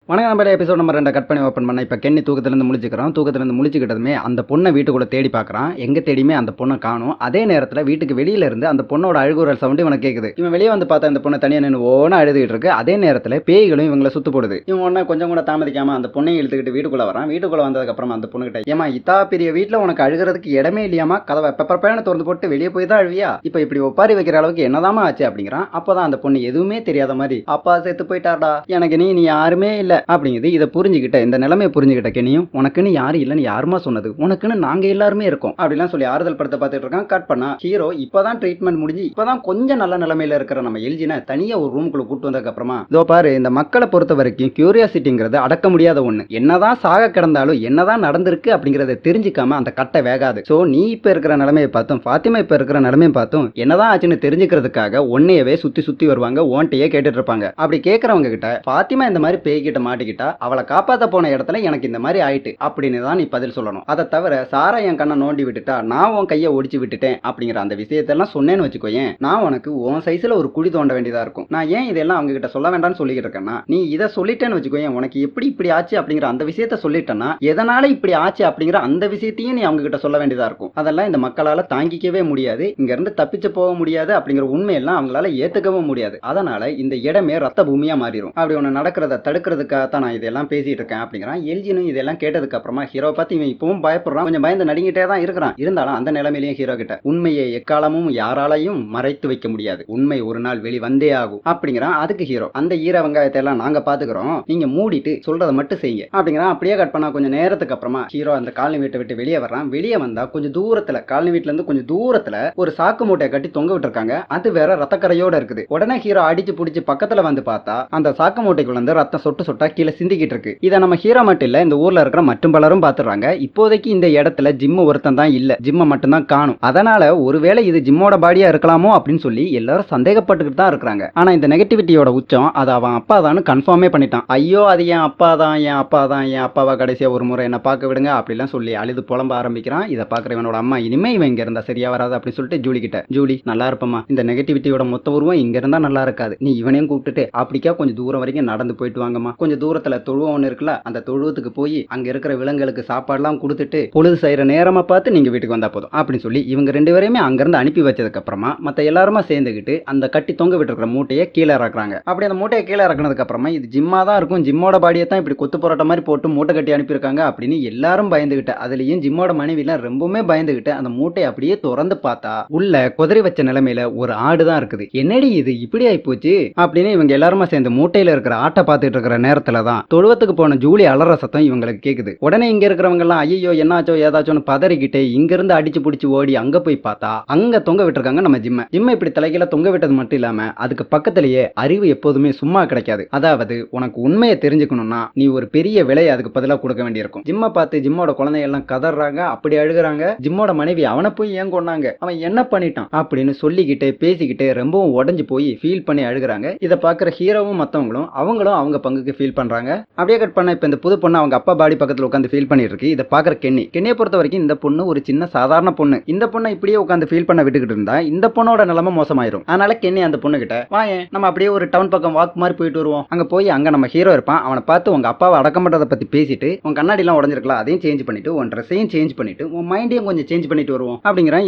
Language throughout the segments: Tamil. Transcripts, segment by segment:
வணக்கம் நம்பளே எபிசோட் நம்பர் 2 கட் பண்ணி ஓப்பன் பண்ண. இப்போ கென்னி தூக்கத்திலிருந்து முழிச்சுக்கிறான். தூக்கத்திலிருந்து முழிச்சுக்கிட்டதுமே அந்த பொண்ணை வீட்டுக்குள்ள தேடி பார்க்குறான். எங்கே தேடியுமே அந்த பொண்ணை காணும். அதே நேரத்தில் வீட்டுக்கு வெளியில இருந்து அந்த பொண்ணோட அழுகுரல் சவுண்டு இவனுக்கு கேட்குது. இவன் வெளியே வந்து பார்த்தா அந்த பொண்ணை தனியாக நின்று ஓன அழுதுகிட்டு இருக்கு. அதே நேரத்தில் பேய்களும் இவங்களை சுத்து போடுது. இவன் ஒன்று கொஞ்சம் கூட தாமதிக்காம அந்த பொண்ணையும் இழுத்துக்கிட்டு வீட்டுக்குள்ள வரான். வீட்டுக்குள்ள வந்ததுக்கப்புறம் அந்த பொண்ணுகிட்ட, ஏமா இத்தா பெரிய வீட்டில் உனக்கு அழுகிறதுக்கு இடமே இல்லையாமா, கதவை பெப்பர் திறந்து போட்டு வெளியே போய் தான் அழுவியா, இப்போ இப்படி ஒப்பாரி வைக்கிற அளவுக்கு என்னதாமா ஆச்சு அப்படிங்கிறான். அப்போதான் அந்த பொண்ணு எதுவுமே தெரியாத மாதிரி, அப்பா செத்து போயிட்டாடா, எனக்கு நீ யாருமே இல்லை அப்படிங்குது. இதை புரிஞ்சுக்கிட்ட, இந்த நிலைமையை புரிஞ்சுக்கிட்ட கெனியும், உனக்குன்னு யாரும் இல்லைன்னு யாருமா சொன்னது, உனக்குன்னு நாங்க எல்லாருமே இருக்கோம் அப்படிலாம் சொல்லி ஆறுதல் படத்தை பார்த்துட்டு இருக்கான். கட் பண்ணா ஹீரோ இப்பதான் ட்ரீட்மெண்ட் முடிஞ்சு இப்பதான் கொஞ்சம் நல்ல நிலைமையில இருக்கிற நம்ம எல்ஜினை தனியா ஒரு ரூமுக்குள்ள கூட்டு வந்ததுக்கு அப்புறமா, இதோ பாரு, இந்த மக்களை பொறுத்த வரைக்கும் கியூரியாசிட்டிங்கிறது அடக்க முடியாத ஒண்ணு. என்னதான் சாக கிடந்தாலும் என்னதான் நடந்திருக்கு அப்படிங்கறத தெரிஞ்சுக்காம அந்த கட்டை வேகாது. சோ நீ இப்ப இருக்கிற நிலைமையை பார்த்தும் ஃபாத்திமா இப்ப இருக்கிற நிலைமையை பார்த்தும் என்னதான் ஆச்சுன்னு தெரிஞ்சுக்கிறதுக்காக ஒன்னையவே சுத்தி சுத்தி வருவாங்க, ஓன்ட்டையே கேட்டுட்டு இருப்பாங்க. அப்படி கேட்கறவங்க கிட்ட ஃபாத்திமா இந்த மாதிரி பேய்கிட்ட மாட்டிக்கிட்டா அவளை காப்பாத்த போன இடத்துல எனக்கு இந்த மாதிரி ஆயிட்டு அப்படின்னு தான் நீ பதில் சொல்லணும். அதை தவிர சாரா என் கண்ணை நோண்டி விட்டுட்டா நான் உன் கையை ஒடிச்சு விட்டுட்டேன் அப்படிங்கிற அந்த விஷயத்தெல்லாம் சொன்னேன்னு வச்சுக்கோயேன், நான் உனக்கு உன் சைஸ்ல ஒரு குழி தோண்ட வேண்டியதா இருக்கும். நான் ஏன் இதெல்லாம் அவங்க கிட்ட சொல்ல வேண்டாம்னு சொல்லிக்கிட்டு இருக்கேன்னா, நீ இதை சொல்லிட்டேன்னு வச்சுக்கோயேன், உனக்கு எப்படி இப்படி ஆச்சு அப்படிங்கிற அந்த விஷயத்த சொல்லிட்டேன்னா எதனால இப்படி ஆச்சு அப்படிங்கிற அந்த விஷயத்தையும் நீ அவங்க கிட்ட சொல்ல வேண்டியதா இருக்கும். அதெல்லாம் இந்த மக்களால தாங்கிக்கவே முடியாது, இங்க இருந்து தப்பிச்சு போக முடியாது அப்படிங்கிற உண்மையெல்லாம் அவங்களால ஏத்துக்கவும் முடியாது. அதனால இந்த இடமே ரத்த பூமியா மாறிடும். அப்படி ஒண்ணு நடக்கிறத தடுக்கிறதுக்காக நான் இதெல்லாம் பேசிட்டு இருக்கேன் அப்படிங்கிறான். எல்ஜினும் இதெல்லாம் கேட்டதுக்கு அப்புறமா ஹீரோ பார்த்து இவன் இப்பவும் பயப்படுறான், கொஞ்சம் பயந்து நடுங்கிட்டே தான் இருக்கிறான். இருந்தாலும் அந்த நிலைமையிலேயும் ஹீரோ கிட்ட, உண்மையை எக்காலமும் யாராலையும் மறைத்து வைக்க முடியாது, உண்மை ஒரு நாள் வெளி வந்தே ஆகும் அப்படிங்கிறான். அதுக்கு ஹீரோ, அந்த ஈர வெங்காயத்தை எல்லாம் நாங்க பாத்துக்கிறோம், நீங்க மூடிட்டு சொல்றதை மட்டும் செய்யுங்க அப்படிங்கிறான். அப்படியே கட் பண்ணா கொஞ்சம் நேரத்துக்கு அப்புறமா ஹீரோ அந்த காலனி வீட்டை விட்டு வெளியே வர்றான். வெளியே வந்தா கொஞ்சம் தூரத்துல, காலனி வீட்டுல இருந்து கொஞ்சம் தூரத்துல ஒரு சாக்கு மூட்டையை கட்டி தொங்க விட்டு இருக்காங்க. அது வேற ரத்தக்கரையோட இருக்குது. உடனே ஹீரோ அடிச்சு பிடிச்சி பக்கத்துல வந்து பார்த்தா அந்த சாக்கு மூட்டைக்குள்ள இருந்து ரத்தம் சொட்டு சொட்டா கீழே சிந்திக்கிட்டு இருக்கு. இதை நம்ம ஹீரோ மட்டும் இல்ல, இந்த ஊர்ல இருக்கிற மற்றும் பலரும் பாத்துறாங்க. இப்போதைக்கு இந்த இடத்துல ஜிம் ஒருத்தன் தான் இல்ல, ஜிம்ம மட்டும் தான் காணும். அதனால ஒருவேளை இது ஜிம்மோட பாடியா இருக்கலாமோ அப்படின்னு சொல்லி எல்லாரும் சந்தேகப்பட்டுக்கிட்டு தான் இருக்காங்க. ஆனா இந்த நெகட்டிவிட்டியோட உச்சம் அது அவன் அப்பா தான் கன்ஃபார்மே பண்ணிட்டான். ஐயோ அது என் அப்பா தான், என் அப்பா தான், என் அப்பாவா கடைசியா ஒரு முறை என்ன பார்க்க விடுங்க அப்படிலாம் சொல்லி அழுது புலம்ப ஆரம்பிக்கிறான். இதை பாக்குற இவனோட அம்மா, இனிமே இவன் இங்க இருந்தா சரியா வராது அப்படின்னு சொல்லிட்டு ஜூலி கிட்ட, ஜூலி நல்லா இருப்பமா, இந்த நெகட்டிவிட்டியோட மொத்த உருவம் இங்க இருந்தா நல்லா இருக்காது, நீ இவனையும் கூப்பிட்டுட்டு அப்படிக்கா கொஞ்சம் தூரம் வரைக்கும் நடந்து போயிட்டு வாங்கம்மா, கொஞ்சம் தூரத்துல தொழுவம் ஒன்று இருக்குல்ல, அந்த தொழுவத்துக்கு போய் அங்க இருக்கிற விலங்குகளுக்கு சாப்பாடுலாம் கொடுத்துட்டு பொழுது செய்யற நேரமா பார்த்து நீங்க வீட்டுக்கு வந்தா போதும் அப்படின்னு சொல்லி இவங்க ரெண்டு பேரையுமே அங்கிருந்து அனுப்பி வச்சதுக்கு அப்புறமா மத்த எல்லாருமா சேர்ந்துக்கிட்டு அந்த கட்டி தொங்க விட்டு இருக்கிற மூட்டையை கீழே இறக்குறாங்க. அப்படி அந்த மூட்டையை கீழே இறக்குனதுக்கு அப்புறமா இது ஜிம்மா தான் இருக்கும், ஜிம்மோட பாடியை தான் இப்படி கொத்து போராட்ட மாதிரி போட்டு மூட்டை கட்டி அனுப்பியிருக்காங்க அப்படின்னு எல்லாரும் பயந்துகிட்டு, அதுலயும் ஜிம்மோட மனைவிலாம் ரொம்பவுமே பயந்துகிட்டு அந்த மூட்டையை அப்படியே திறந்து பார்த்தா உள்ள குதிரை வச்ச நிலைமையில ஒரு ஆடு தான் இருக்குது. என்னடி இது இப்படி ஆயி போச்சு அப்படின்னு இவங்க எல்லாருமா சேர்ந்து மூட்டையில இருக்கிற ஆட்டை பார்த்துட்டு இருக்கிற நேரத்துல தான் தொழுவத்துக்கு போன ஜூலி அலற சத்தம் இவங்களுக்கு கேக்குது. உடனே இங்க இருக்கிறவங்க எல்லாம் ஐயோ என்னாச்சோ ஏதாச்சோன்னு பதறிக்கிட்டே இங்க இருந்து அடிச்சு பிடிச்சி ஓடி அங்க போய் பார்த்தா அங்க தொங்க விட்டுருக்காங்க நம்ம ஜிம்ம இப்படி தலைகீழ தொங்க விட்டது மட்டும் இல்லாம அதுக்கு பக்கத்திலேயே அறிவு எப்போதுமே சும்மா கிடைக்காது. அதாவது உனக்கு உண்மையை தெரிஞ்சுக்கணும்னா நீ ஒரு பெரிய விலையை அதுக்கு பதிலாக கொடுக்க வேண்டியிருக்கும். ஜிம்மை பார்த்து ஜிம்மோட குழந்தை எல்லாம் கதறாங்க, அப்படி அழுகுறாங்க. ஜிம்மோட மனைவி அவனை போய் ஏன் கொண்டாங்க, அவன் என்ன பண்ணிட்டான் அப்படின்னு சொல்லிக்கிட்டே பேசிக்கிட்டே ரொம்பவும் உடஞ்சு போய் ஃபீல் பண்ணி அழுகுறாங்க. இதை பாக்குற ஹீரோவும் மத்தவங்களும் அவங்களும் அவங்க பங்குக்கு ஃபீல் பண்றாங்க. அப்படியே கட் பண்ண இப்ப இந்த புது பொண்ணு அவங்க அப்பா பாடி பக்கத்துல உட்காந்து ஃபீல் பண்ணிட்டு இருக்கு. இதை பாக்குற கென்னியை பொறுத்த வரைக்கும் இந்த பொண்ணு ஒரு சின்ன சாதாரண பொண்ணு. இந்த பொண்ணை இப்படியே உட்காந்து ஃபீல் பண்ண விட்டுக்கிட்டு இருந்தா இந்த பொண்ணோட நிலைமை மோசமாயிரும். அதனால கென்னி அந்த பொண்ணு கிட்ட, வாயேன் நம்ம அப்படியே ஒரு டவுன் பக்கம் வாக் மாதிரி போயிட்டு வருவோம், அங்க போய் அங்க நம்ம ஹீரோ இருப்பான், அவனை பார்த்து உங்க அப்பாவை அடக்கம் பண்றதை பத்தி பேசிட்டு உன் கண்ணாடி எல்லாம் உடஞ்சிருக்கலாம் அதையும் சேஞ்ச் பண்ணிட்டு உன் ட்ரெஸ்ஸையும் சேஞ்ச் பண்ணிட்டு உன் மைண்டையும் கொஞ்சம் சேஞ்ச் பண்ணிட்டு வருவோம் அப்படிங்கிறான்.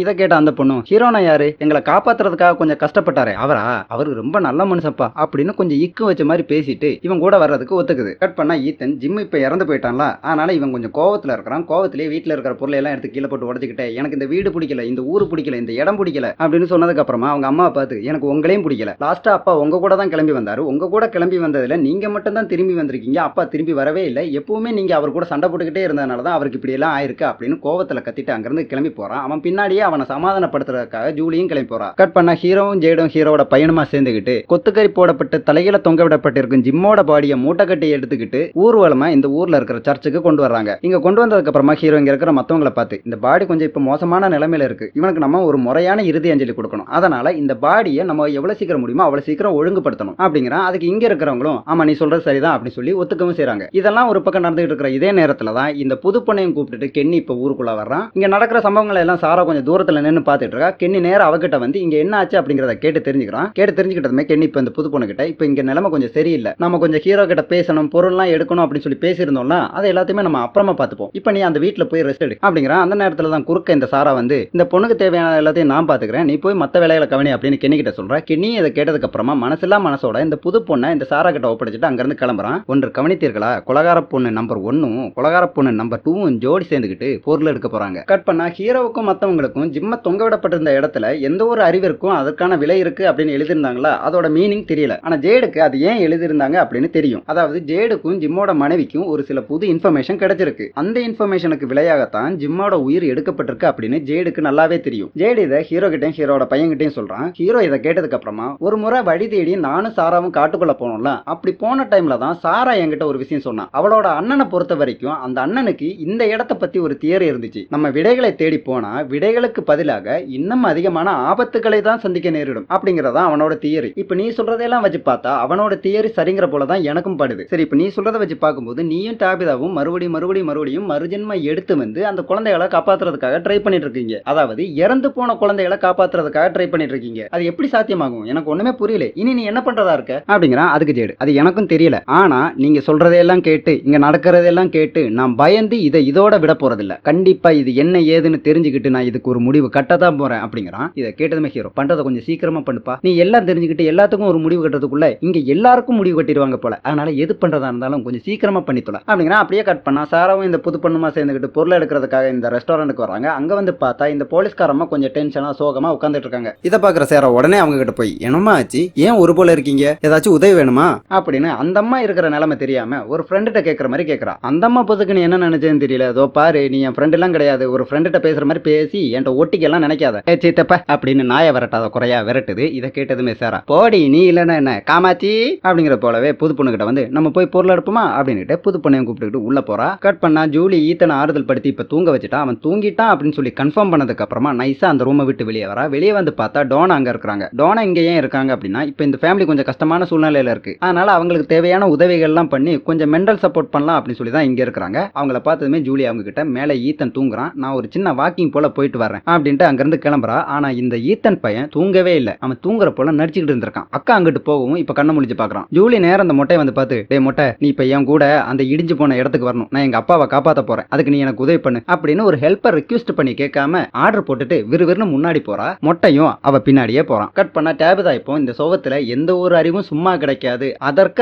இதை கேட்ட அந்த பொண்ணு, ஹீரோனா யாரு, எங்களை காப்பாத்துறதுக்காக கொஞ்சம் கஷ்டப்பட்டாரு அவரா, அவரு ரொம்ப நல்ல மனுஷப்பா அப்படின்னு கொஞ்சம் இக்கு வச்ச மாதிரி பேசிட்டு இவன் கூட வர்றதுக்கு ஒத்துக்குது. கட் பண்ணா ஈத்தன் ஜிம் இப்ப இறந்து போயிட்டான்ல, அதனால இவன் கொஞ்சம் கோவத்துல இருக்கிறான். கோவத்திலேயே வீட்டுல இருக்கிற பொருளை எல்லாம் எடுத்து கீழே போட்டு உடச்சுக்கிட்டே, எனக்கு இந்த வீடு பிடிக்கல, இந்த ஊரு பிடிக்கல, இந்த இடம் பிடிக்கல அப்படின்னு சொன்னதுக்கு அப்புறமா அவங்க அம்மா பார்த்து, எனக்கு உங்களையும் பிடிக்கல, லாஸ்டா அப்பா உங்க கூட தான் கிளம்பி வந்தாரு, உங்க கூட கிளம்பி வந்ததுல நீங்க மட்டும் தான் திரும்பி வந்திருக்கீங்க, அப்பா திரும்பி வரவே இல்லை, எப்பவுமே நீங்க அவர் கூட சண்டை போட்டுக்கிட்டே இருந்ததுனால தான் அவருக்கு இப்படி எல்லாம் ஆயிருக்கு அப்படின்னு கோவத்துல கத்திட்டு அங்கிருந்து கிளம்பி போறான். அவன் பின்னாடியே அவனை சமாதானப்படுத்துறதுக்காக ஜூலியும் கிளம்பி போறான். கட் பண்ண ஹீரோவும் ஜெய்டும் ஹீரோட பையனுமா சேர்ந்துக்கிட்டு கொத்துக்கறி போடப்பட்டு தலையில தொங்க விடப்பட்டிருக்கும் ஜிம்மோட பாடியை மூட்டை கட்டி எடுத்துக்கிட்டு ஊர்வலமா இந்த ஊர்ல இருக்கிற சர்ச்சுக்கு கொண்டு வர்றாங்க. இங்க கொண்டு வந்ததுக்கு அப்புறமா ஹீரோ இங்க இருக்கிற மத்தவங்களை பார்த்து, இந்த பாடி கொஞ்சம் இப்ப மோசமான நிலைமையில இருக்கு, இவனுக்கு நம்ம ஒரு முறையான இறுதி அஞ்சலி கொடுக்கணும், அதனால இந்த பாடியை நம்ம எவ்வளவு சீக்கிரம் முடியுமோ அவ்வளவு சீக்கிரம் ஒழுங்குபடுத்தணும் அப்படிங்கிறான். அதுக்கு இங்க இருக்கிறவங்களும் ஆமா நீ சொல்றது சரிதான் அப்படின்னு சொல்லி ஒத்துக்கவும் செய்றாங்க. இதெல்லாம் ஒரு பக்கம் நடந்துகிட்டு இருக்கிற இதே நேரத்துல தான் இந்த புது பொண்ணையும் கூப்பிட்டுட்டு கென்னி இப்ப ஊருக்குள்ள வர்றான். இங்க நடக்கிற சம்பவங்களை எல்லாம் சாரா கொஞ்சம் தூரத்துல நின்று பார்த்துட்டு இருக்கா. கென்னி நேரம் அவகிட்ட வந்து இங்க என்ன ஆச்சு அப்படிங்கறத கேட்டு தெரிஞ்சுக்கிறான். கேட்டு தெரிஞ்சுக்கிட்டதுமே கென்னி இப்ப இந்த புது பொண்ணு கிட்ட, இப்ப இங்க நிலைமை கொஞ்சம் சரியில்லை, நம்ம கொஞ்சம் ஹீரோ கிட்ட பேசணும், பொருள்லாம் எடுக்கணும் அப்படின்னு சொல்லி பேசியிருந்தோம்ல, அதை எல்லாத்தையுமே நம்ம அப்புறமா பார்த்துப்போம். இப்போ நீ அந்த வீட்டில் போய் ரெஸ்ட் எடு அப்படிங்கிறான். அந்த நேரத்தில் தான் குறுக்க இந்த சாரா வந்து, இந்த பொண்ணுக்கு தேவையான எல்லாத்தையும் நான் பார்த்துக்கிறேன், நீ போய் மற்ற வேலைகளை கவனி அப்படின்னு கென்னி கிட்ட சொல்ற. கென்னி இதை கேட்டதுக்கு அப்புறமா மனசில்லா மனசோட இந்த புது பொண்ணை இந்த சாரா கிட்ட ஒப்படைச்சிட்டு அங்கிருந்து கிளம்புறான். ஒன்று கவனித்தீர்களா, கொலகார பொண்ணு நம்பர் 1ம் கொலகார பொண்ணு நம்பர் 2ம் ஜோடி சேர்ந்துக்கிட்டு பொருள் எடுக்க போறாங்க. கட் பண்ணா ஹீரோவுக்கும் மற்றவங்களுக்கும் ஜிம்ம தொங்க விடப்பட்டிருந்த இடத்துல எந்த ஒரு அறிவிற்கும் அதற்கான விலை இருக்கு அப்படின்னு எழுதியிருந்தாங்களா, அதோட மீனிங் தெரியல. ஆனா ஜேடுக்கு அது ஏன் எழுதியிருந்தாங்க அப்படின்னு தெரியும். அதாவது ஜேடுக்கும் ஜிம்மோட மனைவிக்கும் ஒரு சில புது இன்ஃபர்மேஷன் கிடைச்சிருக்கு. அந்த இன்ஃபர்மேஷனுக்கு விலையாகத்தான் ஜிம்மோட உயிர் எடுக்கப்பட்டிருக்கு அப்படின்னு ஜேடுக்கு நல்லாவே தெரியும். ஜேடு இதை ஹீரோ கிட்டையும் ஹீரோட பையன்கிட்டையும் சொல்றான். ஹீரோ இதை கேட்டதுக்கு அப்புறமா ஒரு முறை வழி தேடி நானும் சாராவும் காட்டுக்குள்ள போனோம்ல, அப்படி போன டைம்ல தான் சாரா என்கிட்ட ஒரு விஷயம் சொன்னான். அவளோட அண்ணனை பொறுத்த வரைக்கும் அந்த அண்ணனுக்கு இந்த இடத்தை பத்தி ஒரு தியரி இருந்துச்சு. நம்ம விடைகளை தேடி போனா விடைகளுக்கு பதிலாக இன்னும் அதிகமான ஆபத்துக்களை தான் சந்திக்க நேரிடும் அப்படிங்கறதா அவனோட தியரி. இப்ப நீ சொல்றதெல்லாம் வச்சு பார்த்தா அவனோட தியரி சரிங்கிற போலதான் எனக்கும் படுது. சரி, இப்ப நீ சொல்றதை வச்சு பார்க்கும்போது நீயும் டாபிதாவும் மறுபடியும் மறுஜென்ம எடுத்து வந்து அந்த குழந்தைகளை காப்பாத்துறதுக்காக ட்ரை பண்ணிட்டு இருக்கீங்க. அதாவது இறந்து போன குழந்தைகளை காப்பாத்துறதுக்காக ட்ரை பண்ணிட்டு இருக்கீங்க. அது எப்படி சாத்தியமாகும்? எனக்கு ஒண்ணுமே புரியல. இனி நீ என்ன பண்றதா இருக்க அப்படிங்கிறான். அதுக்கு ஜேடு, அது எனக்கும் தெரியல. ஆனா நீங்க சொல்றதையெல்லாம் கேட்டு இங்க நடக்கிறதெல்லாம் கேட்டு நான் பயந்து இதோட விட போறதில்ல. கண்டிப்பா இது என்ன ஏதுன்னு தெரிஞ்சுக்கிட்டு நான் இதுக்கு ஒரு முடிவு கட்டதான் போறேன் அப்படிங்கிறான். இதை கேட்டதுமே ஹீரோ, பண்றதை கொஞ்சம் சீக்கிரமா பண்ணுப்பா. நீ எல்லாம் தெரிஞ்சுக்கிட்டு எல்லாத்துக்கும் ஒரு முடிவு கட்டுறதுக்குள்ள இங்க எல்லாருக்கும் முடிவு கட்டிடுவாங்க போல. அதனால எது பண்றதா இருந்தாலும் கொஞ்சம் சீக்கிரமா பண்ணித்தல அப்படிங்கிறான். அப்படியே கட் பண்ணா சாராவும் இந்த புது பொண்ணுமா சேர்ந்துக்கிட்டு பொருள் எடுக்கிறதுக்காக இந்த ரெஸ்டாரண்ட்டுக்கு வராங்க. அங்க வந்து பார்த்தா இந்த போலீஸ்காரமா கொஞ்சம் டென்ஷனா சோகமா உட்காந்துட்டு இருக்காங்க. இதை பாக்குற சாரா உடனே அவங்க கிட்ட போய், என்னமா ஆச்சு, ஏன் ஒரு போல இருக்கீங்க, ஏதாச்சும் உதவி வேணுமா அப்படின்னு அந்த அம்மா இருக்கிற நிலைமை தெரியாம ஒரு ஃப்ரெண்ட்ட கேட்கற மாதிரி கேட்கறா. அந்த அம்மா பொதுக்கு நீ என்ன நினைச்சேன்னு தெரியல. அதோ பாரு, நீ என் ஃப்ரெண்ட் எல்லாம் கிடையாது, ஒரு ஃப்ரெண்ட்ட பேசுற மாதிரி பேசி என்கிட்ட ஒட்டிக்கெல்லாம் நினைக்காத சித்தப்ப அப்படின்னு நாய விரட்டாத குறையா விரட்டுது. இதை கேட்டதுமே சாரா, போடி நீ இல்லைன்னா என்ன காமாச்சி அப்படிங்கிற போலவே புது பொண்ணு கிட்ட வந்து நம்ம போய் பொருள் எடுப்போமா அப்படின்னுட்டு புது பொண்ணையும் கூப்பிட்டுக்கிட்டு உள்ள போறா. கட் பண்ணா ஜூலி ஈத்தனை ஆறுதல் படுத்தி இப்ப தூங்க வச்சுட்டா. அவன் தூங்கிட்டான் அப்படின்னு சொல்லி கன்ஃபார்ம் பண்ணதுக்கு அப்புறமா நைஸா அந்த ரூமை விட்டு வெளியே வரா. வெளியே வந்து பார்த்தா டோனா அங்க இருக்காங்க. டோனா இங்க ஏன் இருக்காங்க அப்படின்னா, இப்ப இந்த ஃபேமிலி கொஞ்சம் கஷ்டமான சூழ்நிலையில இருக்கு. அதனால அவங்களுக்கு தேவையான உதவிகள் எல்லாம் பண்ணி கொஞ்சம் மென்டல் சப்போர்ட் பண்ணலாம் அப்படின்னு சொல்லி தான் இங்க இருக்காங்க. அவங்கள பார்த்ததுமே ஜூலி அவங்க கிட்ட, மேல ஈத்தன் தூங்குறான், நான் ஒரு சின்ன வாக்கிங் போல போயிட்டு வரேன் அப்படின்ட்டு அங்க இருந்து கிளம்புறா. ஆனா இந்த ஈத்தன் பையன் தூங்கவே இல்லை. அவன் தூங்குற போல நடிச்சுக்கிட்டு இருந்திருக்கான். அக்கா அங்கிட்டு போகவும் இப்ப கண்ண முடிச்சு பாக்குறான். ஜூலி நேரம் அந்த மொட்டையை வந்து பார்த்து, டே மொட்டை, நீ இப்ப என் கூட அந்த இடிஞ்சு போன இடத்துக்கு வரணும், நான் எங்க அப்பாவை காப்பாத்த போறேன், அதுக்கு நீ எனக்கு உதவி பண்ணு அப்படின்னு ஒரு ஹெல்ப்பர் ரிக்வெஸ்ட் பண்ணி கேட்காம ஆர்டர் போட்டுட்டு விறுவிறுன்னு முன்னாடி போறா. மொட்டையும் அவ பின்னாடியே போறான். கட் பண்ணா டேபிதா இப்போ இந்த சோகத்துல எந்த ஒரு அறிவும் சும்மா கிடைக்காது,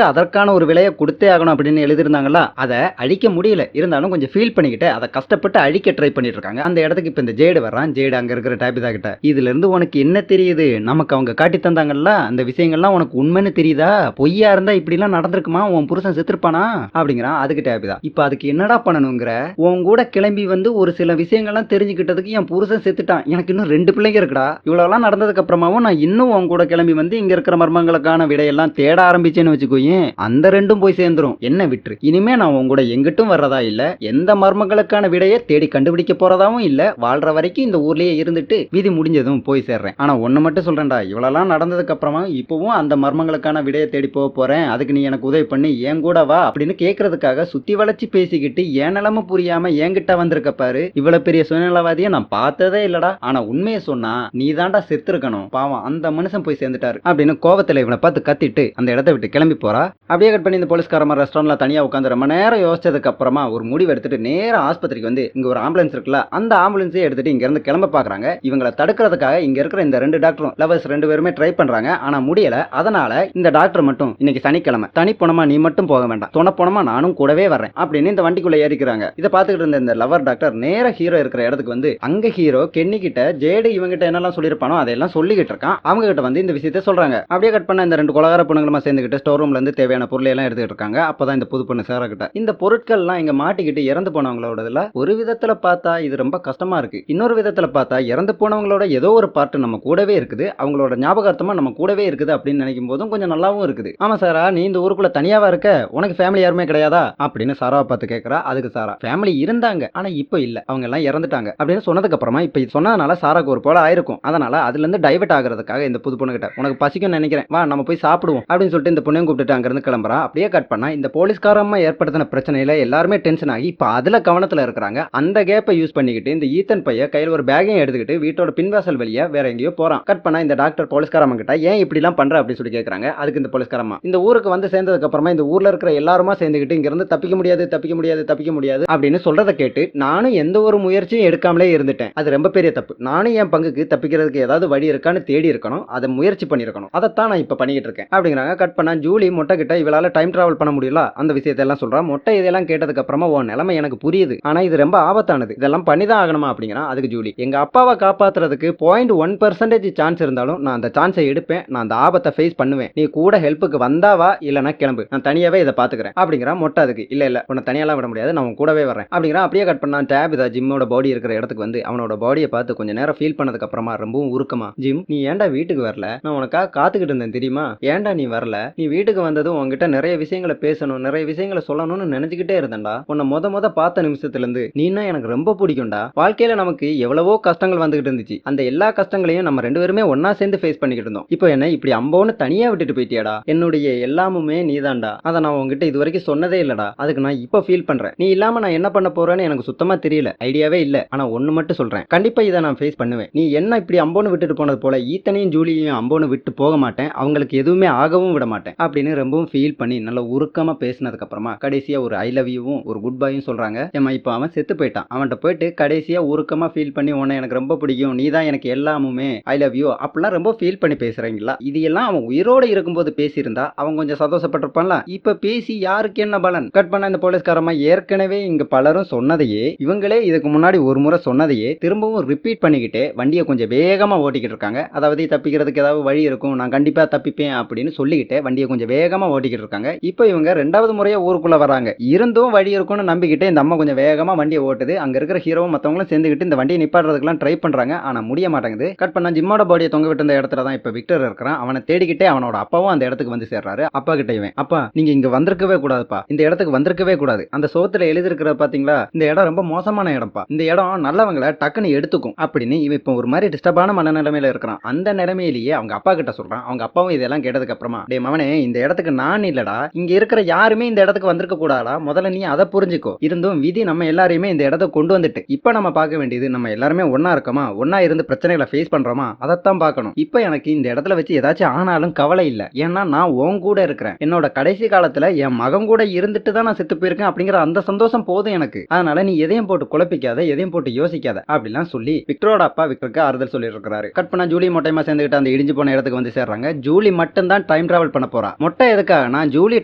அதற்கான ஒரு விலையை கொடுத்தே ஆகணும் அப்படின்னு எழுதிருந்தாங்களா, அதை அழிக்க முடியல. இருந்தாலும் கொஞ்சம் ஃபீல் பண்ணிக்கிட்டு அதை கஷ்டப்பட்டு அழிக்க ட்ரை பண்ணிட்டு இருக்காங்க. அந்த இடத்துக்கு இப்ப இந்த ஜேடு வர்றான். ஜேடு அங்க இருக்கிற டேபிதா கிட்ட, இதுல இருந்து உனக்கு என்ன தெரியுது, நமக்கு அவங்க காட்டி தந்தாங்கல்ல அந்த விஷயங்கள்லாம் உனக்கு உண்மைன்னு தெரியுதா, பொய்யா இருந்தா இப்படி எல்லாம் நடந்திருக்குமா, உன் புருஷன் செத்துருப்பானா அப்படிங்கிறான். அதுக்கு டேபிதா, இப்ப அதுக்கு என்னடா பண்ணணுங்கிற, உன் கூட கிளம்பி வந்து ஒரு சில விஷயங்கள்லாம் தெரிஞ்சுக்கிட்டதுக்கு என் புருஷன் செத்துட்டான், எனக்கு இன்னும் 2 பிள்ளைங்க இருக்குடா, இவ்வளவுலாம் நடந்ததுக்கு அப்புறமாவும் நான் இன்னும் உன் கூட கிளம்பி வந்து இங்க இருக்கிற மர்மங்களுக்கான விடையெல்லாம் தேட ஆரம்பிச்சேன்னு வச்சுக்கோயேன், அந்த 2ம் போய் சேர்ந்துரும், என்ன விட்டுரு. இனிமே நான் உன் கூட எங்கிட்டும் வர்றதா இல்ல, எந்த மர்மங்களுக்கான விடையை தேடி கண்டுபிடிக்க போறதாவும் இல்ல, வாழ்ற வரைக்கும் இந்த ஊர்லயே இருந்துட்டு விதி முடிஞ்சதும் போய் சேர்றேன். ஆனா ஒண்ணு மட்டும் சொல்றேன்டா, இவ்வளவுலாம் நடந்ததுக்கு அப்புறமா இப்பவும் அந்த மர்மங்களுக்கான விடையை தேடி போக போறேன், அதுக்கு நீ எனக்கு உதவி பண்ணி என் கூட வா அப்படின்னு கேட்கறதுக்காக சுத்தி வளைச்சு பேசிக்கிட்டு என் நிலைமை புரியாம என்கிட்ட வந்திருக்க பாரு, இவ்வளவு பெரிய சுயநலவாதியை நான் பார்த்ததே இல்லடா. ஆனா உண்மையை சொன்னா நீ தாண்டா செத்துருக்கணும், பாவம் அந்த மனுஷன் போய் சேர்ந்துட்டாரு அப்படின்னு கோவத்துல இவனை பார்த்து கத்திட்டு அந்த இடத்தை விட்டு கிளம்பி போறா. அப்படியே கட் பண்ணி இந்த போலீஸ்காரமா ரெஸ்டாரண்ட்ல தனியா உட்காந்து ரொம்ப நேரம் யோசிச்சதுக்கு அப்புறமா ஒரு முடிவு எடுத்துட்டு நேரம் ஆஸ்பத்திரிக்கு வந்து இங்க ஒரு ஆம்புலன்ஸ் இருக்குல்ல, அந்த ஆம்புலன்ஸே எடுத்துட்டு இங்க இருந்து கிளம்ப பாக்குறாங்க. இவங்களை தடுக்கிறதுக்காக இங்க இருக்கிற இந்த 2 டாக்டரும் லவர்ஸ் 2 பேருமே ட்ரை பண்றாங்க. ஆனா முடியல. அதனால இந்த டாக்டர் மட்டும் இன்னைக்கு சனிக்கிழமை தனி போனமா நீ மட்டும் போக வேண்டாம், துணை போனமா நானும் கூடவே வரேன் அப்படின்னு இந்த வண்டிக்குள்ள ஏறிக்கிறாங்க. இதை பார்த்துக்கிட்டு இருந்த இந்த லவர் டாக்டர் நேர ஹீரோ இருக்கிற இடத்துக்கு வந்து அங்க ஹீரோ கென்னி கிட்ட ஜேடு இவங்கிட்ட என்னெல்லாம் சொல்லியிருப்பானோ அதெல்லாம் சொல்லிக்கிட்டு இருக்கான். அவங்க கிட்ட வந்து இந்த விஷயத்தை சொல்றாங்க. அப்படியே கட் பண்ண இந்த 2 கொலகார பொண்ணுங்களுமா சேர்ந்துக்கிட்டு ஸ்டோர் ரூம்ல இருந்து தேவையான பொருளை எல்லாம் எடுத்துக்கிட்டு இருக்காங்க. அப்பதான் இந்த புது பொண்ணு சேர கிட்ட இந்த பொருட்கள் எல்லாம் இங்க மாட்டிக்கிட்டு இறந்து போனவங்களோடதுல ஒரு விதத்துல பார்த்தா இது ரொம்ப கஷ்டமா இருக்கு, இன்னொரு விதத்துல பார்த்தா இறந்து போனவங்களோட ஏதோ ஒரு பார்ட் நம்ம கூடவே இருக்குது, அவங்களோட ஞாபகார்த்தமா நம்ம கூடவே இருக்குது அப்படின்னு நினைக்கும் போதும் கொஞ்சம் நல்லாவும் இருக்குது. ஆமா சாரா, நீ இந்த ஊருக்குள்ள தனியாவா இருக்க, உனக்கு ஃபேமிலி யாருமே கிடையாதா அப்படின்னு சாராவை பார்த்து கேட்கறா. அதுக்கு சாரா, ஃபேமிலி இருந்தாங்க ஆனா இப்போ இல்ல, அவங்க எல்லாம் இறந்துட்டாங்க அப்படின்னு சொன்னதுக்கு அப்புறமா இப்ப சொன்னதுனால சாராக்கு ஒரு போல ஆயிருக்கும். அதனால அதுல இருந்து டைவர்ட் ஆகிறதுக்காக இந்த புது பொண்ணு கிட்ட, உனக்கு பசிக்கும் நினைக்கிறேன், வா நம்ம போய் சாப்பிடுவோம் அப்படின்னு சொல்லிட்டு இந்த பொண்ணையும் கூப்பிட்டு அங்க இருந்து கிளம்புறா. அப்படியே கட் பண்ணா இந்த போலீஸ்காரமா ஏற்படுத்தின பிரச்சனையில எல்லாருமே டென்ஷன் ஆகி இப்ப அதுல கவனத்துல இருக்கிறாங்க. அந்த கேப்பை யூஸ் பண்ணிக்கிட்டு இந்த ஈத்தன் பைய கையில் ஒரு பேக்கையும் எடுத்துக்கிட்டு வீட்டோட பின்வாசல் வழியா வேற எங்கேயோ போறான். கட் பண்ணா இந்த டாக்டர் போலீஸ்காரம்மா கிட்ட ஏன் இப்படி எல்லாம் பண்ற அப்படின்னு சொல்லி கேட்கறாங்க. அதுக்கு இந்த போலீஸ்காரம்மா, இந்த ஊருக்கு வந்து சேர்ந்ததுக்கு அப்புறமா இந்த ஊர்ல இருக்கிற எல்லாருமா சேர்ந்துக்கிட்டு இங்க இருந்து தப்பிக்க முடியாது தப்பிக்க முடியாது தப்பிக்க முடியாது அப்படின்னு சொல்றதை கேட்டு நானும் எந்த ஒரு முயற்சியும் எடுக்காமலே இருந்துட்டேன். அது ரொம்ப பெரிய தப்பு. நானும் என் பங்குக்கு தப்பிக்கிறதுக்கு ஏதாவது வழி இருக்கான்னு தேடி இருக்கணும், அதை முயற்சி பண்ணிருக்கணும். அதைத்தான் நான் இப்ப பண்ணிக்கிட்டு இருக்கேன் அப்படிங்கிறாங்க. கட் பண்ணா ஜூலி மொட்டை கிட்ட இவளால டைம் டிராவல் பண்ண முடியல அந்த விஷயத்தை எல்லாம் சொல்றா. மொட்டை இதெல்லாம் கேட்டதுக்கு அப்புறமா உன் நிலைமை எனக்கு புரியுது, ஆனா இது ரொம்ப ஆபத்தானது, இதெல்லாம் பண்ணிதான் ஆகணுமா அப்படிங்கிறான். அதுக்கு ஜூலி, எங்க அப்பாவை காப்பாத்துறதுக்கு 0.1% சான்ஸ் இருந்தாலும் நான் அந்த சான்ஸை எடுப்பேன், நான் அந்த ஆபத்தை ஃபேஸ் பண்ணுவேன், நீ கூட ஹெல்ப்புக்கு வந்தாவா இல்லனா கிளம்பு, நான் தனியாவே இதை பாத்துக்கிறேன் அப்படிங்கிறான். மொட்டை அதுக்கு இல்ல இல்ல உன்னை தனியாலாம் விட முடியாது, நான் உன் கூடவே வரேன் அப்படிங்கிறான். அப்படியே கட் பண்ணா டேப் இதை ஜிம்மோட பாடி இருக்கிற இடத்துக்கு வந்து அவனோட பாடியை பார்த்து கொஞ்ச நேரம் ஃபீல் பண்ணதுக்கு அப்புறமா ரொம்பவும் உருக்கமா, ஜிம் நீ ஏன்டா வீட்டுக்கு வரல, நான் உனக்காக காத்துக்கிட்டு இருந்தேன் தெரியுமா, ஏன்டா நீ வரல, நீ வீட்டுக்கு வந்ததும் உன்கிட்ட நிறைய விஷயங்களை பேசணும் நிறைய விஷயங்களை சொல்லணும்னு நினைச்சுக்கிட்டே இருந்தேன்டா, உன்னை முத பார்த்த நிமிஷத்துல இருந்து நீனா எனக்கு ரொம்ப பிடிக்கும்டா, வாழ்க்கையில நமக்கு எவ்வளவோ கஷ்டங்கள் வந்துகிட்டு இருந்துச்சு, அந்த எல்லா கஷ்டங்களையும் நம்ம ரெண்டு பேருமே ஒன்னா சேர்ந்து ஃபேஸ் பண்ணிக்கிட்டு இருந்தோம், இப்போ என்ன இப்படி அம்போன்னு தனியா விட்டுட்டு போயிட்டியாடா, என்னுடைய எல்லாமுமே நீதான்டா, அதை நான் உங்ககிட்ட இது வரைக்கும் சொன்னதே இல்லடா, அதுக்கு நான் இப்போ ஃபீல் பண்றேன், நீ இல்லாம நான் என்ன பண்ண போறேன்னு எனக்கு சுத்தமா தெரியல, ஐடியாவே இல்ல, ஆனா ஒண்ணு மட்டும் சொல்றேன், கண்டிப்பா இதை நான் ஃபேஸ் பண்ணுவேன், நீ என்ன இப்படி அம்போன்னு விட்டுட்டு போனது போல ஈத்தனையும் ஜூலியையும் அம்போன்னு விட்டு போக மாட்டேன், அவங்களுக்கு எதுவுமே ஆகவும் விட மாட்டேன் அப்படின்னு ரொம்பவும் ஃபீல் பண்ணி நல்ல உருக்கமா பேசினதுக்கு அப்புறமா கடைசியா ஒரு ஐ லவ் யூவும் ஒரு குட் பையும் சொல்றாங்க. ஏமா இப்போ அவன் செத்து போயிட்டான், அவன்கிட்ட போயிட்டு கடைசியா உருக்கமா ஃபீல் பண்ணி உன்னை எனக்கு ரொம்ப பிடிக்கும், நீ தான் எனக்கு எல்லாமுமே, ஐ லவ் யூ அப்படிலாம் ரொம்ப ஃபீல் பண்ணி பேசுறீங்களா, இது எல்லாம் அவன் உயிரோட இருக்கும்போது பேசியிருந்தா அவன் கொஞ்சம் சந்தோஷப்பட்டிருப்பான்ல, இப்ப பேசி யாருக்கு என்ன பலன். கட் பண்ண இந்த போலீஸ்காரமா ஏற்கனவே இங்க பலரும் சொன்னதையே இவங்களே இதுக்கு முன்னாடி ஒரு முறை சொன்னதையே திரும்பவும் ரிப்பீட் பண்ணிக்கிட்டே வண்டியை கொஞ்சம் வேகமா ஓட்டிக்கிட்டு இருக்காங்க. அதாவது தப்பிக்கிறதுக்கு ஏதாவது வழி இருக்கும், நான் கண்டிப்பா தப்பிப்பேன் அப்படின்னு சொல்லிக்கிட்டே வண்டியை கொஞ்சம் வேகமா ஓட்டிக்கிட்டு இருக்காங்க. இப்போ இவங்க ரெண்டாவது முறையா ஊருக்குள்ள வராங்க, இருந்தும் வழி இருக்கும்னு நம்பிக்கிட்டே இந்த அம்மா கொஞ்சம் வேகமா வண்டியை ஓட்டுது. அங்க இருக்கிற ஹீரோவும் மத்தவங்களும் சேர்ந்துக்கிட்டு இந்த வண்டியை நிப்பாடுறதுக்குலாம் ட்ரை பண்றாங்க, ஆனா முடிய மாட்டேங்குது. கட் பண்ணா ஜிம்மோட பாடியை தொங்க விட்டு இந்த இடத்துல தான் இப்ப விக்டர் இருக்கிறான். அவனை தேடிக்கிட்டே அவனோட அப்பாவும் அந்த இடத்துக்கு வந்து சேர்றாரு. அப்பா கிட்ட இவன், அப்பா நீங்க இங்க வந்திருக்கவே கூடாதுப்பா, இந்த இடத்துக்கு வந்திருக்கவே கூடாது, அந்த சோத்துல எழுதி இருக்கிற பாத்தீங்களா, இந்த இடம் ரொம்ப மோசமான இடம்ப்பா, இந்த இடம் நல்லவங்களை டக்குன்னு எடுத்துக்கும் அப்படின்னு இவன் இப்ப ஒரு மாதிரி டிஸ்டர்பான மனநிலைமையில இருக்கிறான். அந்த நிலைமையிலேயே அவங்க அப்பா கிட்ட சொல்றான். அவங்க அப்பாவும் இதெல்லாம் கேட்டதுக்கு அப்புறமா, டே மவனே இந்த இடத்துக்கு நான் இல்லடா, இங்க இருக்கிற யாருமே இந்த இடத்துக்கு வந்திருக்க கூடாதா, முதல்ல நீ அதை புரிஞ்சுக்கோ, இருந்தும் விதி நம்ம எல்லாரையுமே இந்த இடத்துக்கு கொண்டு வந்துட்டு இப்ப நம்ம பார்க்க வேண்டியது நம்ம எல்லாருமே ஒன்னா இருக்கோமா, ஒன்னா இருந்து பிரச்சனைகளை ஃபேஸ் பண்றோமா, அதைத்தான் பார்க்கணும். இப்ப எனக்கு இந்த இடத்துல வச்சு ஏதாச்சும் ஆனாலும் கவலை இல்ல, ஏன்னா நான் உன் கூட இருக்கிறேன், என்னோட கடைசி காலத்துல என் மகன் கூட இருந்துட்டு தான் நான் செத்து போயிருக்கேன் அப்படிங்கிற அந்த சந்தோஷம் போதும் எனக்கு, அதனால நீ எதையும் போட்டு குழப்பிக்காத, எதையும் போட்டு யோசிக்காத அப்படிலாம் சொல்லி விக்டரோட அப்பா விக்டருக்கு ஆறுதல் சொல்லி இருக்காரு. கட் பண்ணா ஜூலி மொட்டையமா சேர்ந்துகிட்டு அந்த இடிஞ்சு போன இடத்துக்கு வந்து சேர்றாங்க. ஜூலி மட்டும் தான் டைம் டிராவல் பண்ண போறா. மொட்டை எதுக்காகனா ஜூலி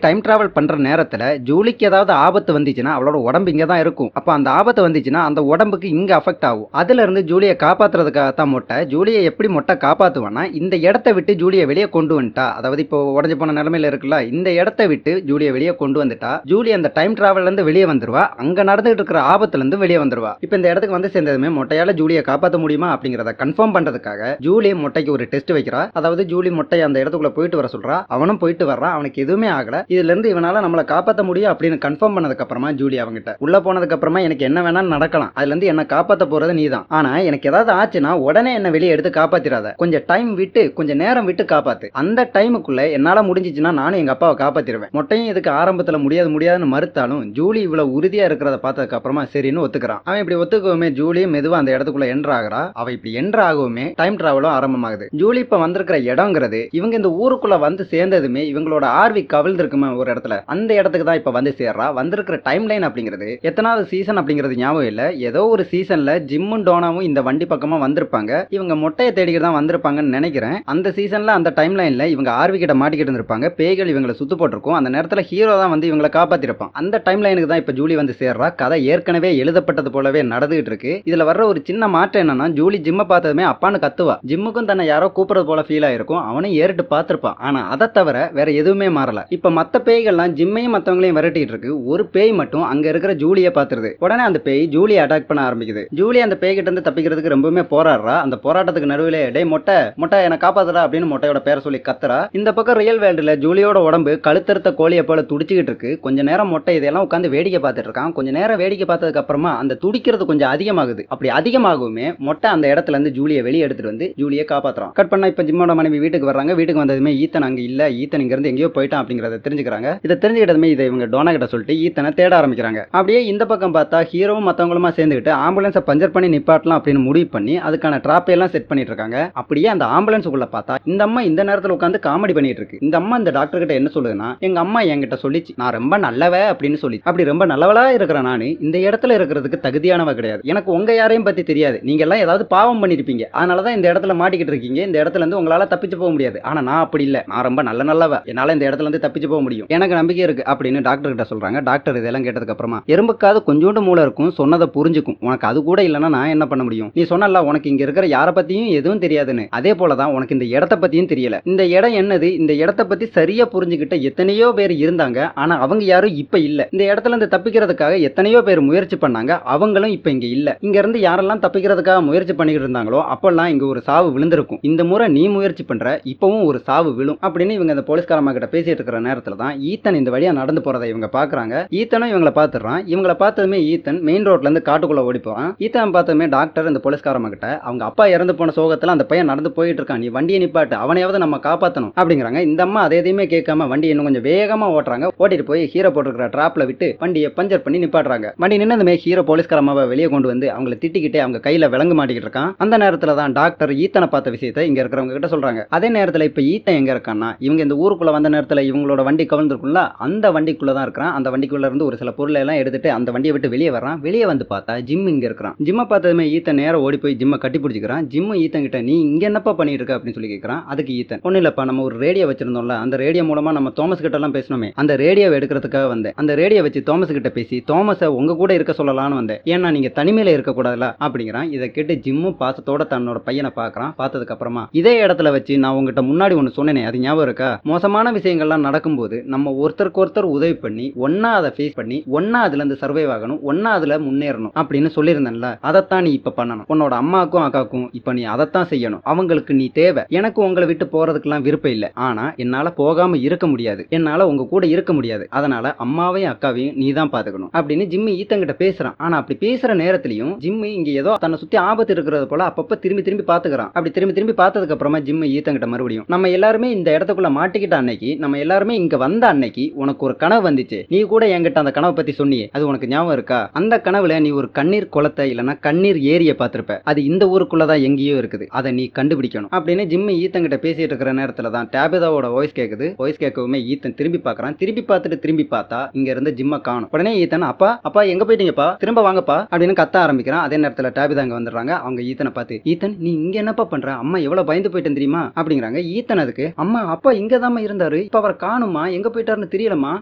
டைம் டிராவல் பண்ற நேரத்துல ஜூலிக்கு ஏதாவது ஆபத்து வந்துச்சுன்னா அவளோட உடம்பு இங்க தான் இருக்கும், அப்ப அந்த ஆபத்து வந்துச்சுன்னா அந்த உடம்புக்கு இங்க அஃபெக்ட் ஆகும், அதுல இருந்து ஜூலியை காப்பாத்துறதுக்காக தான் மொட்டை. ஜூலியை எப்படி மொட்டை காப்பாத்துவானா, இந்த இடத்தை விட்டு ஜூலியை வெளியே கொண்டு வந்துட்டா, அதாவது இப்போ உடஞ்சு போன நிலைமையில இருக்குல்ல, இந்த இடத்தை விட்டு ஜூலியை வெளியே கொண்டு வந்துட்டா ஜூலி அந்த டைம் டிராவல்ல இருந்து வெளியே வந்துருவா, அங்க நடந்துட்டு இருக்கிற ஆபத்துல இருந்து வெளியே வந்துருவா. இப்ப இந்த இடத்துக்கு வந்து சேர்ந்ததுமே மொட்டையால ஜூலியை காப்பாற்ற முடியுமா அப்படிங்கறத கன்ஃபார்ம் பண்றதுக்காக ஜூலி மொட்டைக்கு ஒரு டெஸ்ட் வைக்கிறா. அதாவது ஜூலி மொட்டை அந்த இடத்துக்குள்ள போயிட்டு வர சொல்றா, அவனும் போயிட்டு வர்றான், அவனுக்கு எதுவுமே ஆகல, இதுல இருந்து இவனால நம்மள காப்பாற்ற முடியும் அப்படின்னு கன்ஃபார்ம் பண்ணதுக்கு அப்புறமா ஜூலி அவங்கிட்ட உள்ள போனதுக்கு அப்புறமா எனக்கு என்ன வேணாலும் நடக்கலாம், அதுல இருந்து என்ன காப்பாற்ற போறது நீதான், ஆனா எனக்கு ஏதாவது ஆச்சுன்னா உடனே என்ன வெளியே எடுத்து காப்பாத்திராத, கொஞ்சம் டைம் விட்டு கொஞ்சம் நேரம் விட்டு காப்பாத்து, அந்த டைமுக்குள்ள என்னால முடிஞ்சிச்சுன்னா நானும் எங்க அப்பாவை காப்பாத்திடுவேன். மொட்டையும் இதுக்கு ஆரம்பத்துல முடியாதுன்னு மறுத்தாலும் ஜூலி இவ்வளவு உறுதியா இருக்கிறத பார்த்ததுக்கு அப்புறமா சரின்னு ஒத்துக்கிறான். அவன் இப்படி ஒத்துக்கவுமே ஜூலி மெதுவா அந்த இடத்துக்குள்ள என்ட்ரு ஆகிறா. அவ இப்படி என்ட்ரு ஆகவுமே டைம் டிராவலும் ஆரம்பமாகுது. ஜூலி இப்ப வந்திருக்கிற இடங்கிறது இவங்க இந்த ஊருக்குள்ள வந்து சேர்ந்ததுமே இவங்களோட ஆர்வி கவிழ்ந்திருக்குமே ஒரு இடத்துல, அந்த இடத்துக்கு தான் இப்ப வந்து சேர்றா. வந்திருக்கிற டைம் லைன் அப்படிங்கிறது எத்தனாவது சீசன் அப்படிங்கிறது ஞாபகம் இல்ல, ஏதோ ஒரு சீசன்ல ஜிம்மும் டோனாவும் இந்த வண்டி பக்கமா வந்திருப்பாங்க, இவங்க மொட்டையை தேடிக்கிட்டு தான் வந்திருப்பாங்கன்னு நினைக்கிறேன். அந்த சீசன்ல அந்த டைம் லைன்ல இவங்க ஆர்வி கிட்ட மாட்டிக்கிட்டு இருந்திருப்பாங்க, பேய்கள் இவங்களை சுத்து போட்டிருக்கும், அந்த நேரத்துல ஹீரோ தான் வந்து இவங்களை காப்பாத்திருப்பான். அந்த டைம் லைனுக்கு தான் இப்ப ஜூலி வந்து சேர்றா. கதை ஏற்கனவே எழுதப்பட்டது போலவே நடந்துகிட்டு இருக்கு. இதுல வர்ற ஒரு சின்ன மாற்றம் என்னன்னா, ஜூலி ஜிம்மை பார்த்ததுமே அப்பான்னு கத்துவா, ஜிம்முக்கும் தன்னை யாரோ கூப்பிடுறது போல ஃபீல் ஆயிருக்கும், அவனும் ஏறிட்டு பார்த்திருப்பான், ஆனா அதை தவிர வேற எதுவுமே மாறல. இப்ப மத்த பேய்கள்லாம் ஜிம்மையும் மத்தவங்களையும் விரட்டிட்டு இருக்கு, ஒரு பேய் மட்டும் அங்க இருக்கிற ஜூலியை பாத்துருது. உடனே அந்த பேய் ஜூலியை அட்டாக் பண்ண ஆரம்பிக்குது. ஜூலி அந்த பேய் கிட்ட இருந்து தப்பிக்கிறதுக்கு ரொம்பவுமே போராடுறா. அந்த போராட்டத்துக்கு நடுவில் டே மொட்டை மொட்டை என்ன காப்பாத்துறா அப்படின்னு மொட்டையோட பேரை சொல்லி கத்துறா. இந்த பக்கம் ரியல் வேர்ல்டுல ஜூலியோட உடம்பு கழுத்தறுத்த கோழியை போல துடிச்சுக்கிட்டு இருக்கு. கொஞ்ச நேரம் மொட்டை இதெல்லாம் உட்காந்து வேடிக்கை பார்த்துட்டு இருக்கான். கொஞ்ச நேரம் வேடிக்கை பார்த்ததுக்கு அப்புறமா அந்த துடிக்கிறது கொஞ்சம் அதிகமாகுது. அப்படி அதிகமாகவுமே மொட்டை அந்த இடத்துல இருந்து ஜூலியை வெளியே எடுத்துட்டு வந்து ஜூலியை காப்பாத்துறான். கட் பண்ணா இப்ப ஜிம்மோட மனைவி வீட்டுக்கு வர்றாங்க. வீட்டுக்கு வந்ததுமே ஈத்தன் அங்க இல்ல, ஈத்தன் இங்க இருந்து எங்கேயோ போயிட்டான் அப்படிங்கறத தெரிஞ்சுக்கிறாங்க. இதை தெரிஞ்சுக்கிட்டதுமே இதை இவங்க டோனா கிட்ட சொல்லிட்டு ஈத்தனை தேட ஆரம்பிக்கிறாங்க. அப்படியே இந்த பக்கம் பார்த்தா ஹீரோவும் மத்தவங்களுமா சேர்ந்துக்கிட்டு ஆம்புலன்ஸை பஞ்சர் பண்ணி நிப்பாட்டலாம் அப்படின்னு முடிவு பண்ணி அதுக்கான டிராப் எல்லாம் செட் பண்ணிட்டு இருக்காங்க. அப்படியே அந்த ஆம்புலன்ஸுக்குள்ள பார்த்தா இந்த அம்மா இந்த நேரத்தில் உட்காந்து காமெடி பண்ணிட்டு இருக்கு. இந்த அம்மா இந்த டாக்டர் கிட்ட என்ன சொல்லுதுன்னா, தெரியாதுன்னா எங்க அம்மா என்கிட்ட சொல்லிச்சு, நான் ரொம்ப நல்லவ அப்படின்னு சொல்லி. அப்படி ரொம்ப நல்லவளா இருக்கிற நானு இந்த இடத்துல இருக்கிறதுக்கு தகுதியானவ கிடையாது. எனக்கு உங்க யாரையும் பத்தி தெரியாது. நீங்க எல்லாம் ஏதாவது பாவம் பண்ணிருப்பீங்க, அதனாலதான் இந்த இடத்துல மாட்டிக்கிட்டு இருக்கீங்க. இந்த இடத்துல இருந்து உங்களால தப்பிச்சு போக முடியாது. ஆனா நான் அப்படி இல்ல, நான் ரொம்ப நல்லவ, என்னால இந்த இடத்துல இருந்து தப்பிச்சு போக முடியும், எனக்கு நம்பிக்கை இருக்கு அப்படின்னு டாக்டர் கிட்ட சொல்றாங்க. டாக்டர் இதெல்லாம் கேட்டதுக்கு அப்புறமா, எறும்புக்காவது கொஞ்சோண்டு மூளை இருக்கும், சொன்னதை புரிஞ்சுக்கும், உனக்கு அது கூட இல்லைன்னா நான் என்ன பண்ண முடியும்? நீ சொன்னல உனக்கு இங்க இருக்கிற யாரை பத்தியும் எதுவும் தெரியாதுன்னு, அதே போலதான் உனக்கு இந்த இடத்த பத்தியும் தெரியல. இந்த இடம் என்னது, இந்த இடத்த பத்தி சரியா புரிஞ்சுக்கிட்ட எத்தனையோ பேர் இருந்தாங்க, ஆனா அவங்க யாரும் இப்ப இல்ல. இந்த இடத்துல இருந்து தப்பிக்கிறதுக்காக எத்தனையோ பேர் முயற்சி பண்ணாங்க, அவங்களும் இப்ப இங்க இல்ல. இங்க இருந்து யாரெல்லாம் தப்பிக்கிறதுக்காக முயற்சி பண்ணிட்டு இருந்தாங்களோ அப்பெல்லாம் இங்க ஒரு சாவு விழுந்திருக்கும். இந்த முறை நீ முயற்சி பண்ற, இப்பவும் ஒரு சாவு விழும் அப்படின்னு இவங்க அந்த போலீஸ்காரமா கிட்ட பேசிட்டு இருக்கிற நேரத்துல தான் ஈத்தன் இந்த வழியா நடந்து போறதை இவங்க பாக்குறாங்க. ஈத்தனும் இவங்களை பாத்துறான். இவங்களை பார்த்ததுமே ஈத்தன் மெயின் ரோட்ல இருந்து காட்டுக்குள்ள ஓடி போறான். ஈத்தன் பார்த்ததுமே டாக்டர் இந்த போலீஸ்காரமா கிட்ட, அவங்க அப்பா இறந்து போன சோகத்துல அந்த பையன் நடந்து போயிட்டு இருக்கான், நீ வண்டியை நிப்பாட்டு, அவனையாவது நம்ம காப்பாத்தணும் அப்படிங்கிறாங்க. இந்த அம்மா அதை எதையுமே கேட்காம வண்டி இன்னும் கொஞ்சம் வேகமா ஓட்டுறாங்க. ஓட்டிட்டு போய் ஹீரோ போட்டுருக்கிற டிராப்ல விட்டு வண்டியை பஞ்சர் பண்ணி நிப்பாட்டுறாங்க. வண்டி நின்னதுமே ஹீரோ போலீஸ்காரமாவை வெளியே கொண்டு வந்து அவங்களை திட்டிக்கிட்டே அவங்க கையில விலங்கு மாட்டிக்கிட்டு இருக்கான். அந்த நேரத்துல தான் டாக்டர் ஈத்தனை பார்த்த விஷயத்தை இங்க இருக்கிறவங்க கிட்ட சொல்றாங்க. அதே நேரத்துல இப்ப ஈத்தன் எங்க இருக்கான்னா, இவங்க இந்த ஊருக்குள்ள வந்த நேரத்துல இவங்களோட வண்டி கவிழ்ந்திருக்கும்ல, அந்த வண்டிக்குள்ள தான் இருக்கிறான். அந்த வண்டிக்குள்ள இருந்து ஒரு சில பொருளை எல்லாம் எடுத்துட்டு அந்த வண்டியை விட்டு வெளியே வர்றான். வெளியே வந்து பார்த்தா ஜிம் இங்க இருக்கிறான். ஜிம்மை பார்த்ததுமே ஈத்தன் நேரம் ஓடி போய் ஜிம்மை கட்டி பிடிச்சிக்கிறான். ஜிம் ஈத்தன் கிட்ட, நீ இங்க என்னப்பா பண்ணிட்டு இருக்க அப்படின்னு சொல்லி கேட்கறான். அதுக்கு ஈத்தன், ஒன்னும் இல்லப்பா, நம்ம ஒரு ரேடியோ வச்சிருந்தோம்ல, அந்த ரேடியோ மூலமா நம்ம தோமஸ் கிட்ட எல்லாம் பேசணுமே, அந்த ரேடியோவை எடுக்கிறதுக்காக வந்தேன். அந்த ரேடியோ வச்சு தோமஸ் கிட்ட பேசி தோமஸை உங்க கூட இருக்க சொல்லலாம்னு வந்தேன், ஏன்னா நீங்க தனிமையில இருக்க கூடாதுல அப்படிங்கிறான். இதை கேட்டு ஜிம்மும் பாசத்தோட தன்னோட பையனை பார்க்கறான். பார்த்ததுக்கு அப்புறமா, இதே இடத்துல வச்சு நான் உங்ககிட்ட முன்னாடி ஒன்னு சொன்னேனே, அது ஞாபகம் இருக்கா? மோசமான விஷயங்கள்லாம் நடக்கும்போது நம்ம ஒருத்தருக்கு ஒருத்தர் உதவி பண்ணி ஒன்னா அதை ஃபேஸ் பண்ணி ஒன்னா அதுல இருந்து சர்வைவ் ஆகணும், ஒன்னா அதுல முன்னேறணும் அப்படின்னு சொல்லியிருந்தேன்ல, அதைத்தான் நீ இப்ப பண்ணணும். உன்னோட அம்மாக்கும் அக்காக்கும் இப்ப நீ அதைத்தான் செய்யணும். அவங்களுக்கு நீ தேவை. எனக்கு உங்களை விட்டு போறதுக்கெல்லாம் விருப்பம் இல்லை, ஆனா என்னால போகாம இருக்க முடியாது, என்னால உங்க கூட இருக்க முடியாது, அதனால அம்மாவையும் அக்காவையும் நீ தான் பாத்துக்கணும் அப்படின்னு ஜிம்மி ஈத்தங்கிட்ட பேசுறான். ஆனா அப்படி பேசுற நேரத்திலையும் ஜிம்மி இங்க ஏதோ தன்னை சுத்தி ஆபத்து இருக்கிறது போல அப்பப்ப திரும்பி திரும்பி பாத்துக்கிறான். அப்படி திரும்பி திரும்பி பார்த்ததுக்கு அப்புறமா ஜிம்மி ஈத்தங்கிட்ட மறுபடியும், நம்ம எல்லாருமே இந்த இடத்துக்குள்ள மாட்டிக்கிட்ட அன்னைக்கு, நம்ம எல்லாருமே இங்க வந்த அன்னைக்கு உனக்கு ஒரு கனவு வந்துச்சு, நீ கூட என்கிட்ட அந்த கனவை பத்தி சொன்னியே, அது உனக்கு ஞாபகம் இருக்கா? அந்த கனவுல நீ ஒரு கண்ணீர் குளத்தை இல்லனா கண்ணீர் ஏரிய பார்த்திருப்ப, அது இந்த ஊருக்குள்ளதான் எங்கேயோ இருக்குது, அதை நீ கண்டுபிடிக்கணும் அப்படின்னு ஜிம்மி ஈத்தங்கிட்ட பேசிட்டு இருக்கிற நேரத்துல தான் டேபிதாவோட வாய்ஸ் கேக்குது. வாய்ஸ் கேட்கவுமே ஈத்தன் திரும்பி பார்க்கறான். திரும்பி பார்த்துட்டு திரும்பி பார்த்தா இங்க இருந்து ஜிம்மை காணும். உடனே ஈத்தன், அப்பா அப்பா எங்க போயிட்டீங்கப்பா, திரும்ப வாங்கப்பா அப்படின்னு கத்த ஆரம்பிக்கிறான். அதே நேரத்துல டேபிதா அங்க வந்துடுறாங்க. அவங்க ஈத்தனை பார்த்து, ஈத்தன் நீ இங்க என்னப்பா பண்ற, அம்மா எவ்வளவு பயந்து போயிட்டேன் தெரியுமா அப்படிங்கிறாங்க. ஈத்தன் அதுக்கு, அம்மா அப்பா இங்கதாம்மா இருந்தாரு, இப்ப அவரை காணுமா, எங்க போயிட்டாருன்னு தெரியலமா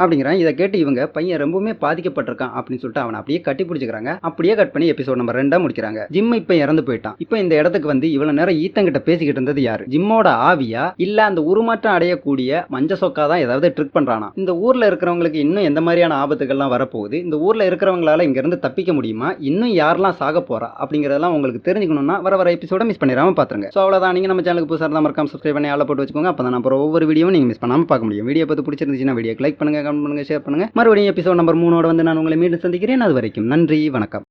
அப்படிங்கிறான். இதை கேட்டு இவங்க, பையன் ரொம்பவுமே பாதிக்கப்பட்டிருக்கான் அப்படின்னு சொல்லிட்டு அவனை அப்படியே கட்டி பிடிச்சிக்கிறாங்க. அப்படியே கட் பண்ணி எபிசோட் நம்பர் 2 முடிக்கிறாங்க. ஜிம் இப்ப இறந்து போயிட்டான். இப்ப இந்த இடத்துக்கு வந்து இவ்வளவு நேரம் ஈத்தன் கிட்ட பேசிக்கிட்டு இருந்தது யாரு? ஜிம்மோட ஆவியா இல்ல அந்த உருமாற்றம் அடையக்கூடிய மஞ்ச சொக்கா தான் ஏதாவது ட்ரிக் பண்றானா? இந்த ஊர்ல இருக்கிறவங்களுக்கு இன்னும் எந்த மாதிரியான ஆபத்துகள்லாம் வரப்போகுது, இந்த ஊர்ல இருக்கிறவங்களால இங்க இருந்து தப்பிக்க முடியுமா, இன்னும் யாரெல்லாம் சாக போறா அப்படிங்கறதெல்லாம் உங்களுக்கு தெரிஞ்சுக்கணும்னா வர எபிசோட மிஸ் பண்ணிடாம பாத்துருங்க. சோ அவ்வளவுதான். நீங்க நம்ம சேனலுக்கு புதுசா இருந்தா மறக்காம சப்ஸ்கிரைப் பண்ணி ஆள போட்டு வச்சுக்கோங்க. அப்பதான் நான் ஒவ்வொரு வீடியோவும் நீங்க மிஸ் பண்ணாம பார்க்க முடியும். வீடியோ பார்த்து பிடிச்சிருந்துச்சுன்னா வீடியோக்கு லைக் பண்ணுங்க, கமெண்ட் பண்ணுங்க, ஷேர் பண்ணுங்க. மறுபடியும் எபிசோட் நம்பர் 3 வந்து நான் உங்களை மீண்டும் சந்திக்கிறேன். அது வரைக்கும் நன்றி, வணக்கம்.